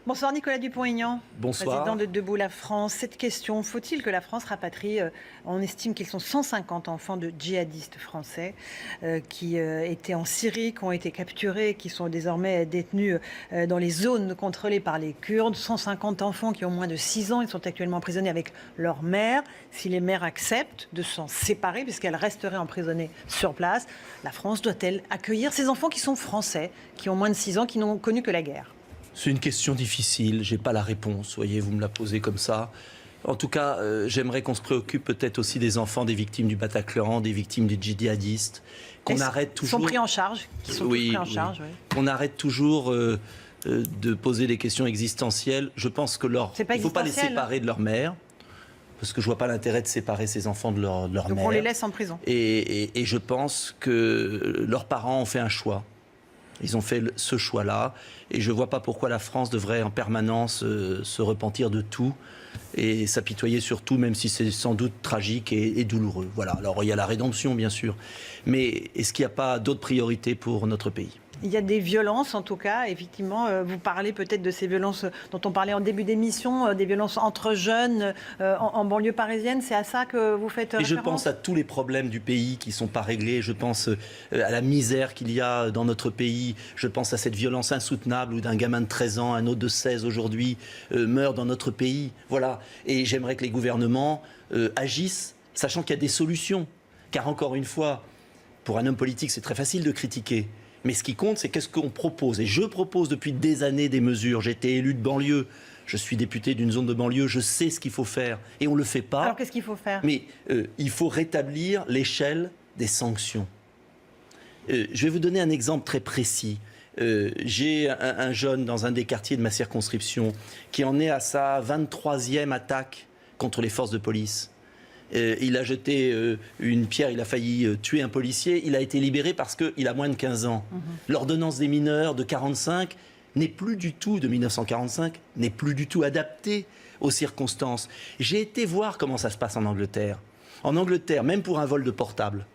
Bonsoir Nicolas Dupont-Aignan, Bonsoir. président de Debout la France. Cette question, faut-il que la France rapatrie, on estime qu'ils sont 150 enfants de djihadistes français qui étaient en Syrie, qui ont été capturés, qui sont désormais détenus dans les zones contrôlées par les Kurdes. 150 enfants qui ont moins de 6 ans, ils sont actuellement emprisonnés avec leur mère. Si les mères acceptent de s'en séparer, puisqu'elles resteraient emprisonnées sur place, la France doit-elle accueillir ces enfants qui sont français, qui ont moins de 6 ans, qui n'ont connu que la guerre ? C'est une question difficile, j'ai pas la réponse, voyez, vous me la posez comme ça. En tout cas, j'aimerais qu'on se préoccupe peut-être aussi des enfants des victimes du Bataclan, des victimes des djihadistes, qu'on arrête toujours... Ils sont pris en charge, pris en charge, oui. Qu'on arrête toujours de poser des questions existentielles. Je pense que il ne faut pas les séparer de leur mère, parce que je vois pas l'intérêt de séparer ces enfants de leur mère. Donc on les laisse en prison. Et je pense que leurs parents ont fait un choix. Ils ont fait ce choix-là, et je ne vois pas pourquoi la France devrait en permanence se repentir de tout et s'apitoyer sur tout, même si c'est sans doute tragique et douloureux. Voilà. Alors il y a la rédemption, bien sûr, mais est-ce qu'il n'y a pas d'autres priorités pour notre pays ? Il y a des violences, en tout cas, effectivement. Vous parlez peut-être de ces violences dont on parlait en début d'émission, des violences entre jeunes en banlieue parisienne. C'est à ça que vous faites référence ? Et je pense à tous les problèmes du pays qui ne sont pas réglés. Je pense à la misère qu'il y a dans notre pays. Je pense à cette violence insoutenable où d'un gamin de 13 ans, un autre de 16 aujourd'hui, meurt dans notre pays. Voilà. Et j'aimerais que les gouvernements agissent, sachant qu'il y a des solutions. Car encore une fois, pour un homme politique, c'est très facile de critiquer. Mais ce qui compte, c'est qu'est-ce qu'on propose. Et je propose depuis des années des mesures. J'ai été élu de banlieue. Je suis député d'une zone de banlieue. Je sais ce qu'il faut faire. Et on ne le fait pas. Alors qu'est-ce qu'il faut faire ? Mais il faut rétablir l'échelle des sanctions. Je vais vous donner un exemple très précis. J'ai un jeune dans un des quartiers de ma circonscription qui en est à sa 23e attaque contre les forces de police. Il a jeté une pierre, il a failli tuer un policier, il a été libéré parce qu'il a moins de 15 ans. L'ordonnance des mineurs de 45 n'est plus du tout, de 1945, n'est plus du tout adaptée aux circonstances. J'ai été voir comment ça se passe en Angleterre. En Angleterre, même pour un vol de portable,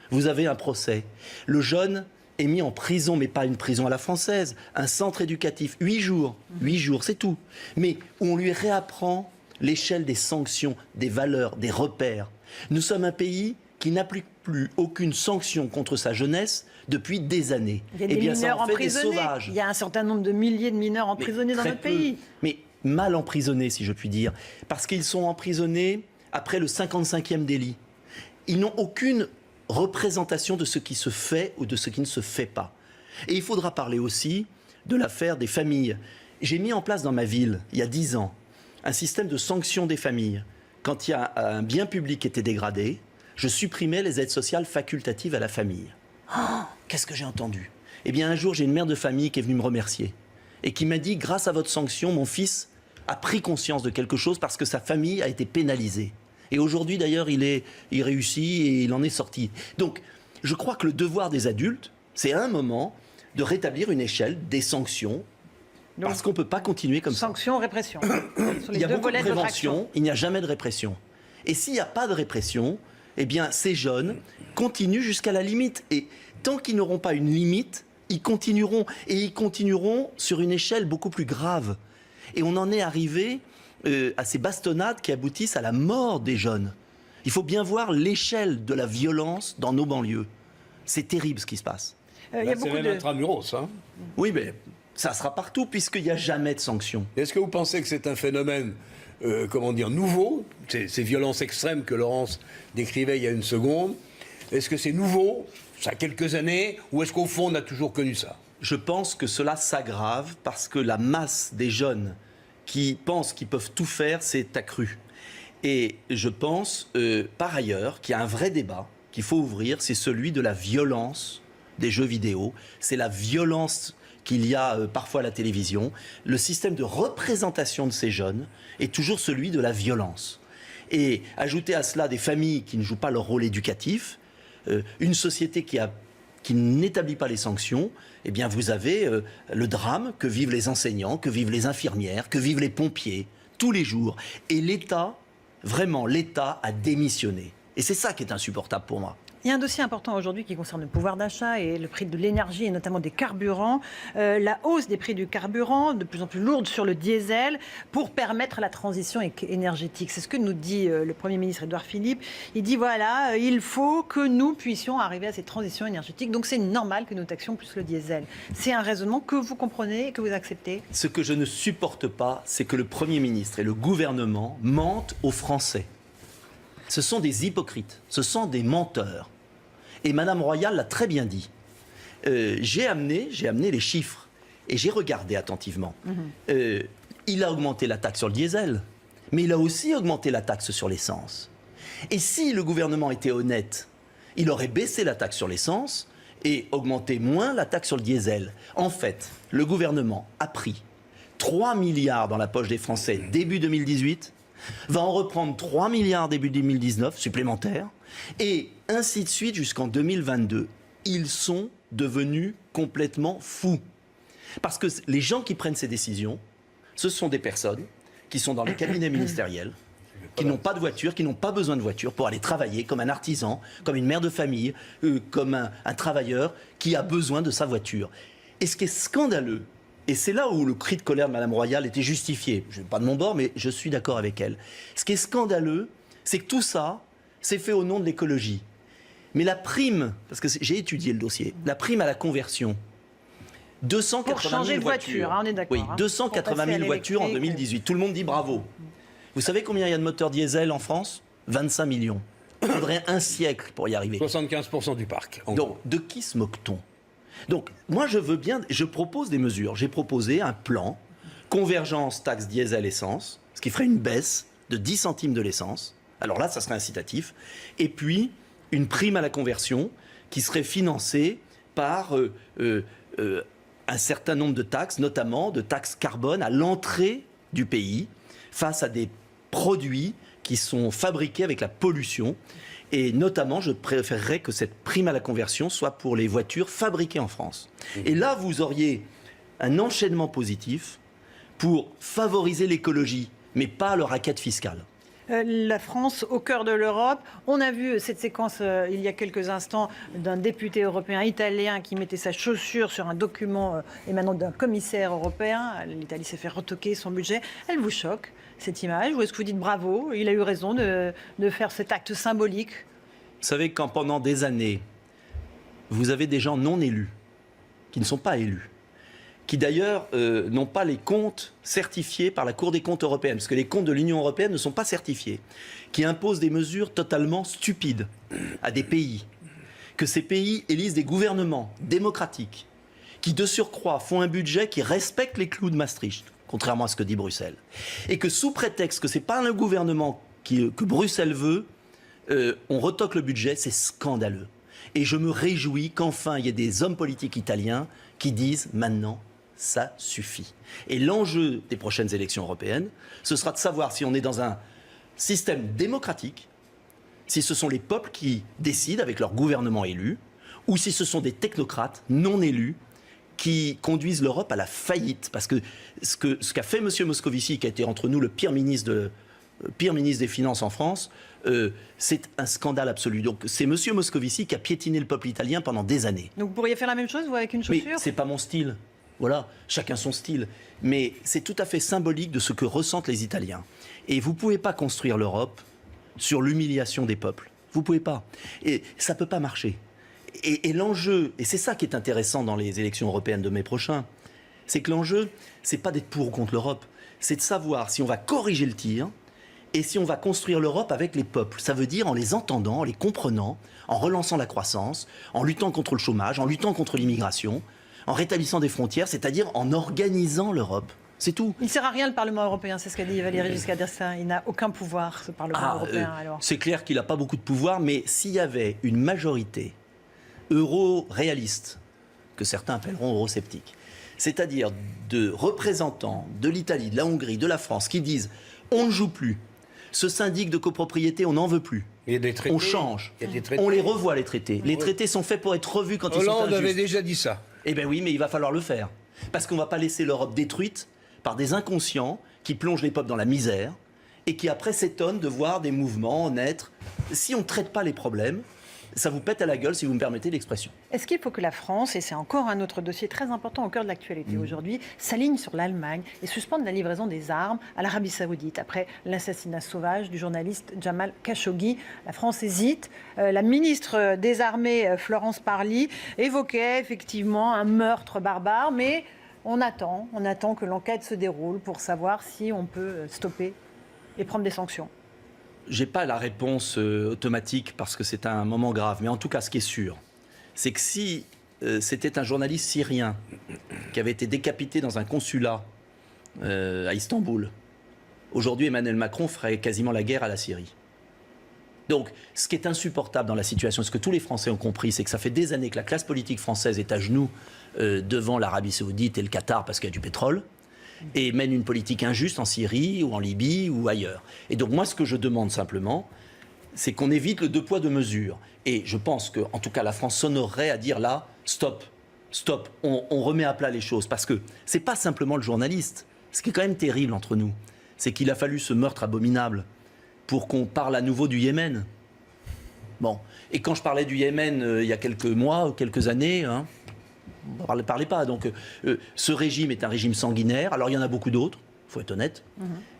vous avez un procès. Le jeune est mis en prison, mais pas une prison à la française, un centre éducatif, 8 jours, 8 jours, c'est tout. Mais où on lui réapprend l'échelle des sanctions, des valeurs, des repères. Nous sommes un pays qui n'applique plus aucune sanction contre sa jeunesse depuis des années. Il y a des mineurs emprisonnés. Il y a un certain nombre de milliers de mineurs emprisonnés dans notre pays. Mais mal emprisonnés, si je puis dire. Parce qu'ils sont emprisonnés après le 55e délit. Ils n'ont aucune représentation de ce qui se fait ou de ce qui ne se fait pas. Et il faudra parler aussi de l'affaire des familles. J'ai mis en place dans ma ville, il y a 10 ans, un système de sanction des familles. Quand il y a un bien public qui était dégradé, je supprimais les aides sociales facultatives à la famille. Oh, qu'est-ce que j'ai entendu ? Eh bien, un jour, j'ai une mère de famille qui est venue me remercier et qui m'a dit, grâce à votre sanction, mon fils a pris conscience de quelque chose parce que sa famille a été pénalisée. Et aujourd'hui, d'ailleurs, il réussit et il en est sorti. Donc, je crois que le devoir des adultes, c'est à un moment de rétablir une échelle des sanctions. Donc, parce qu'on ne peut pas continuer comme ça. Sanction, répression. Il y a beaucoup de prévention, il n'y a jamais de répression. Et s'il n'y a pas de répression, eh bien, ces jeunes continuent jusqu'à la limite. Et tant qu'ils n'auront pas une limite, ils continueront. Et ils continueront sur une échelle beaucoup plus grave. Et on en est arrivé à ces bastonnades qui aboutissent à la mort des jeunes. Il faut bien voir l'échelle de la violence dans nos banlieues. C'est terrible ce qui se passe. Il y a beaucoup intramuros, hein. Oui, mais ça sera partout, puisqu'il n'y a jamais de sanctions. Est-ce que vous pensez que c'est un phénomène, nouveau, ces violences extrêmes que Laurence décrivait il y a une seconde, est-ce que c'est nouveau, ça a quelques années, ou est-ce qu'au fond on a toujours connu ça ? Je pense que cela s'aggrave parce que la masse des jeunes qui pensent qu'ils peuvent tout faire s'est accrue. Et je pense, par ailleurs, qu'il y a un vrai débat qu'il faut ouvrir, c'est celui de la violence des jeux vidéo, c'est la violence qu'il y a parfois à la télévision. Le système de représentation de ces jeunes est toujours celui de la violence. Et ajouter à cela des familles qui ne jouent pas leur rôle éducatif, une société qui n'établit pas les sanctions, eh bien vous avez le drame que vivent les enseignants, que vivent les infirmières, que vivent les pompiers, tous les jours. Et l'État, vraiment, l'État a démissionné. Et c'est ça qui est insupportable pour moi. Il y a un dossier important aujourd'hui qui concerne le pouvoir d'achat et le prix de l'énergie et notamment des carburants. La hausse des prix du carburant, de plus en plus lourde sur le diesel, pour permettre la transition énergétique. C'est ce que nous dit le Premier ministre Édouard Philippe. Il dit voilà, il faut que nous puissions arriver à cette transition énergétique. Donc c'est normal que nous taxions plus le diesel. C'est un raisonnement que vous comprenez, que vous acceptez? Ce que je ne supporte pas, c'est que le Premier ministre et le gouvernement mentent aux Français. Ce sont des hypocrites, ce sont des menteurs. Et Madame Royal l'a très bien dit. J'ai amené les chiffres et j'ai regardé attentivement. Il a augmenté la taxe sur le diesel, mais il a aussi augmenté la taxe sur l'essence. Et si le gouvernement était honnête, il aurait baissé la taxe sur l'essence et augmenté moins la taxe sur le diesel. En fait, le gouvernement a pris 3 milliards dans la poche des Français début 2018, va en reprendre 3 milliards début 2019 supplémentaires, et ainsi de suite jusqu'en 2022. Ils sont devenus complètement fous. Parce que les gens qui prennent ces décisions, ce sont des personnes qui sont dans les cabinets ministériels, qui n'ont pas de voiture, qui n'ont pas besoin de voiture pour aller travailler comme un artisan, comme une mère de famille, comme un travailleur qui a besoin de sa voiture. Et ce qui est scandaleux, et c'est là où le cri de colère de Mme Royal était justifié, je ne suis pas de mon bord, mais je suis d'accord avec elle. Ce qui est scandaleux, c'est que tout ça, c'est fait au nom de l'écologie. Mais la prime, parce que j'ai étudié le dossier, la prime à la conversion, 280 000 voitures, on est d'accord. oui, 280 000 voitures en 2018. Tout le monde dit bravo. Vous savez combien il y a de moteurs diesel en France? 25 millions. Il faudrait un siècle pour y arriver. 75% du parc. Donc, de qui se moque-t-on? Donc, moi, je propose des mesures. J'ai proposé un plan, convergence taxe diesel-essence, ce qui ferait une baisse de 10 centimes de l'essence. Alors là, ça serait incitatif. Et puis, une prime à la conversion qui serait financée par un certain nombre de taxes, notamment de taxes carbone à l'entrée du pays, face à des produits qui sont fabriqués avec la pollution. Et notamment, je préférerais que cette prime à la conversion soit pour les voitures fabriquées en France. Et là, vous auriez un enchaînement positif pour favoriser l'écologie, mais pas le racket fiscal. La France au cœur de l'Europe. On a vu cette séquence il y a quelques instants d'un député européen italien qui mettait sa chaussure sur un document émanant d'un commissaire européen. L'Italie s'est fait retoquer son budget. Elle vous choque, cette image? Ou est-ce que vous dites bravo, il a eu raison de faire cet acte symbolique? Vous savez, quand pendant des années, vous avez des gens non élus, qui ne sont pas élus, qui d'ailleurs n'ont pas les comptes certifiés par la Cour des comptes européenne, parce que les comptes de l'Union européenne ne sont pas certifiés, qui imposent des mesures totalement stupides à des pays, que ces pays élisent des gouvernements démocratiques, qui de surcroît font un budget qui respecte les clous de Maastricht, contrairement à ce que dit Bruxelles, et que sous prétexte que ce n'est pas le gouvernement que Bruxelles veut, on retoque le budget, c'est scandaleux. Et je me réjouis qu'enfin il y ait des hommes politiques italiens qui disent maintenant ça suffit. Et l'enjeu des prochaines élections européennes, ce sera de savoir si on est dans un système démocratique, si ce sont les peuples qui décident avec leur gouvernement élu, ou si ce sont des technocrates non élus qui conduisent l'Europe à la faillite. Parce que ce qu'a fait M. Moscovici, qui a été entre nous le pire ministre des Finances en France, c'est un scandale absolu. Donc c'est M. Moscovici qui a piétiné le peuple italien pendant des années. Donc vous pourriez faire la même chose, vous, avec une chaussure? Mais c'est pas mon style. Voilà, chacun son style. Mais c'est tout à fait symbolique de ce que ressentent les Italiens. Et vous ne pouvez pas construire l'Europe sur l'humiliation des peuples. Vous ne pouvez pas. Et ça ne peut pas marcher. Et l'enjeu, et c'est ça qui est intéressant dans les élections européennes de mai prochain, c'est que l'enjeu, c'est pas d'être pour ou contre l'Europe, c'est de savoir si on va corriger le tir et si on va construire l'Europe avec les peuples. Ça veut dire en les entendant, en les comprenant, en relançant la croissance, en luttant contre le chômage, en luttant contre l'immigration, en rétablissant des frontières, c'est-à-dire en organisant l'Europe. C'est tout. Il ne sert à rien le Parlement européen, c'est ce qu'a dit Valéry Giscard d'Estaing. Il n'a aucun pouvoir, ce Parlement européen. Alors. C'est clair qu'il n'a pas beaucoup de pouvoir, mais s'il y avait une majorité euro-réaliste, que certains appelleront eurosceptiques, c'est-à-dire de représentants de l'Italie, de la Hongrie, de la France, qui disent on ne joue plus, ce syndic de copropriété, on n'en veut plus. Il y a des traités, on change, il y a des traités. On les revoit les traités. Les traités sont faits pour être revus quand ils sont injustes. Hollande avait déjà dit ça. Eh bien oui, mais il va falloir le faire. Parce qu'on ne va pas laisser l'Europe détruite par des inconscients qui plongent les peuples dans la misère et qui après s'étonnent de voir des mouvements naître. Si on ne traite pas les problèmes, ça vous pète à la gueule si vous me permettez l'expression. Est-ce qu'il faut que la France, et c'est encore un autre dossier très important au cœur de l'actualité aujourd'hui, s'aligne sur l'Allemagne et suspende la livraison des armes à l'Arabie Saoudite après l'assassinat sauvage du journaliste Jamal Khashoggi? La France hésite. La ministre des Armées, Florence Parly, évoquait effectivement un meurtre barbare, mais on attend que l'enquête se déroule pour savoir si on peut stopper et prendre des sanctions. J'ai pas la réponse automatique parce que c'est un moment grave. Mais en tout cas, ce qui est sûr, c'est que si c'était un journaliste syrien qui avait été décapité dans un consulat à Istanbul, aujourd'hui Emmanuel Macron ferait quasiment la guerre à la Syrie. Donc, ce qui est insupportable dans la situation, ce que tous les Français ont compris, c'est que ça fait des années que la classe politique française est à genoux devant l'Arabie Saoudite et le Qatar parce qu'il y a du pétrole, et mène une politique injuste en Syrie ou en Libye ou ailleurs. Et donc moi, ce que je demande simplement, c'est qu'on évite le deux poids, deux mesures. Et je pense que, en tout cas, la France s'honorerait à dire là, stop, on remet à plat les choses. Parce que c'est pas simplement le journaliste. Ce qui est quand même terrible entre nous, c'est qu'il a fallu ce meurtre abominable pour qu'on parle à nouveau du Yémen. Bon, et quand je parlais du Yémen il y a quelques mois ou quelques années, on ne parlait pas. Donc, ce régime est un régime sanguinaire. Alors, il y en a beaucoup d'autres, il faut être honnête.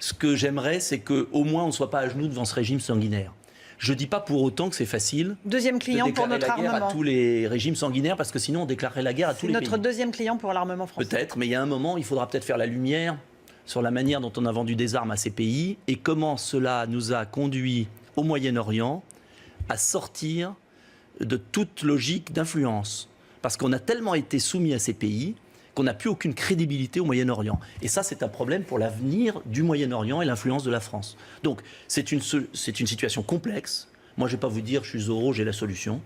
Ce que j'aimerais, c'est qu'au moins, on ne soit pas à genoux devant ce régime sanguinaire. Je ne dis pas pour autant que c'est facile deuxième client de pour notre déclarer la guerre armement. à tous les régimes sanguinaires, parce que sinon, on déclarerait la guerre à tous les pays. C'est notre deuxième client pour l'armement français. Peut-être, mais il y a un moment, il faudra peut-être faire la lumière sur la manière dont on a vendu des armes à ces pays et comment cela nous a conduit au Moyen-Orient à sortir de toute logique d'influence. Parce qu'on a tellement été soumis à ces pays qu'on n'a plus aucune crédibilité au Moyen-Orient. Et ça, c'est un problème pour l'avenir du Moyen-Orient et l'influence de la France. Donc, c'est une situation complexe. Moi, je ne vais pas vous dire, je suis Zorro, j'ai la solution.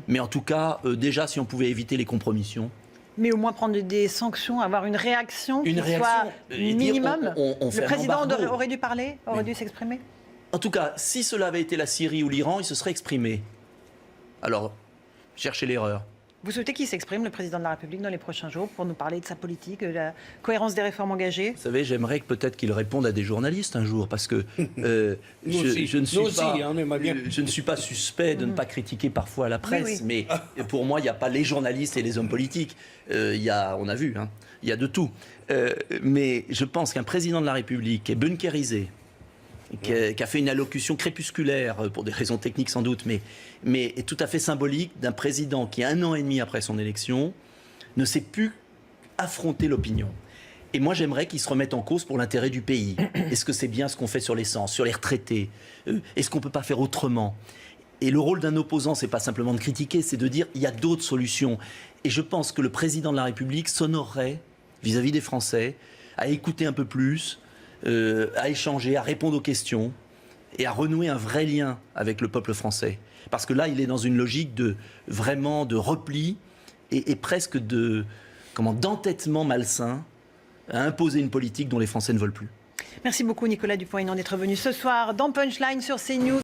Mais en tout cas, déjà, si on pouvait éviter les compromissions. Mais au moins prendre des sanctions, avoir une réaction qui soit et dire, minimum. on fait Le un président embargo. aurait dû parler, aurait dû s'exprimer. En tout cas, si cela avait été la Syrie ou l'Iran, il se serait exprimé. Alors, cherchez l'erreur. Vous souhaitez qu'il s'exprime, le président de la République, dans les prochains jours pour nous parler de sa politique, de la cohérence des réformes engagées? Vous savez, j'aimerais que peut-être qu'il réponde à des journalistes un jour, parce que je ne suis pas suspect de ne pas critiquer parfois la presse, mais pour moi, il n'y a pas les journalistes et les hommes politiques. On a vu, il y a de tout. Mais je pense qu'un président de la République qui est bunkérisé, qui a fait une allocution crépusculaire, pour des raisons techniques sans doute, mais est tout à fait symbolique d'un président qui, 1 an et demi après son élection, ne sait plus affronter l'opinion. Et moi, j'aimerais qu'il se remette en cause pour l'intérêt du pays. Est-ce que c'est bien ce qu'on fait sur l'essence, sur les retraités? Est-ce qu'on ne peut pas faire autrement? Et le rôle d'un opposant, c'est pas simplement de critiquer, c'est de dire il y a d'autres solutions. Et je pense que le président de la République s'honorerait, vis-à-vis des Français, à écouter un peu plus, à échanger, à répondre aux questions et à renouer un vrai lien avec le peuple français. Parce que là, il est dans une logique de repli et presque d'entêtement malsain à imposer une politique dont les Français ne veulent plus. Merci beaucoup Nicolas Dupont-Aignan d'être venu ce soir dans Punchline sur CNews.